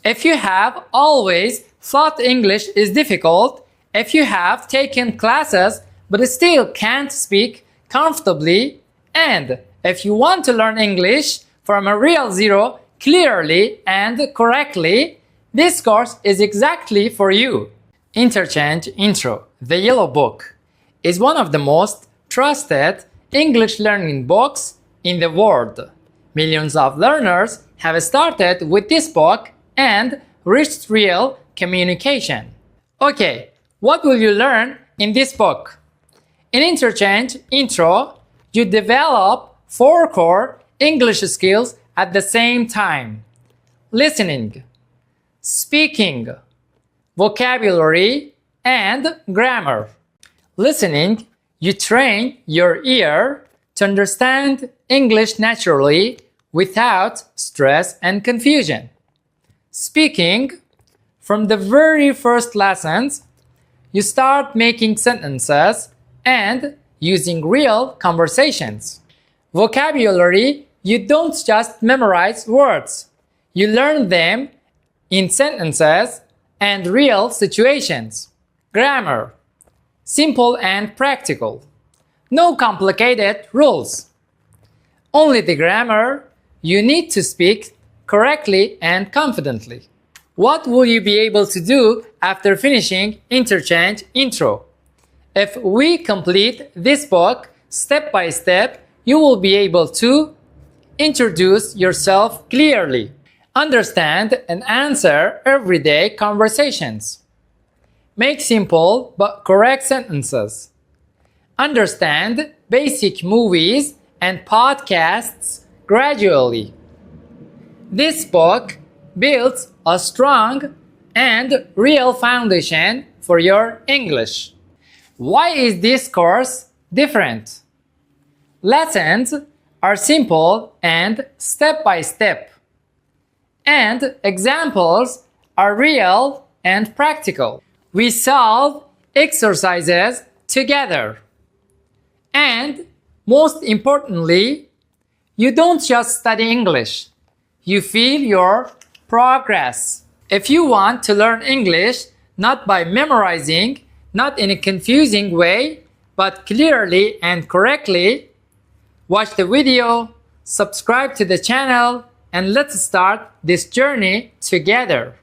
If you have always thought English is difficult, if you have taken classes but still can't speak comfortably, and if you want to learn English from a real zero clearly and correctly, this course is exactly for you. Interchange Intro, the Yellow Book, is one of the most trusted English learning books in the world. Millions of learners have started with this book and reached real communication. Okay, what will you learn in this book? In Interchange Intro, you develop 4 core English skills at the same time: listening, speaking, vocabulary, and grammar. Listening, you train your ear to understand English naturally without stress and confusion. Speaking, from the very first lessons, you start making sentences and using real conversations. Vocabulary, you don't just memorize words. You learn them in sentences and real situations. Grammar, simple and practical. No complicated rules. Only the grammar you need to speak correctly and confidently. What will you be able to do after finishing Interchange Intro? If we complete this book step by step, you will be able to introduce yourself clearly, understand and answer everyday conversations, make simple but correct sentences, understand basic movies and podcasts gradually. This book builds a strong and real foundation for your English. Why is this course different? Lessons are simple and step by step, and examples are real and practical. We solve exercises together. And most importantly, you don't just study English, you feel your progress. If you want to learn English not by memorizing, not in a confusing way, but clearly and correctly, watch the video, subscribe to the channel, and let's start this journey together.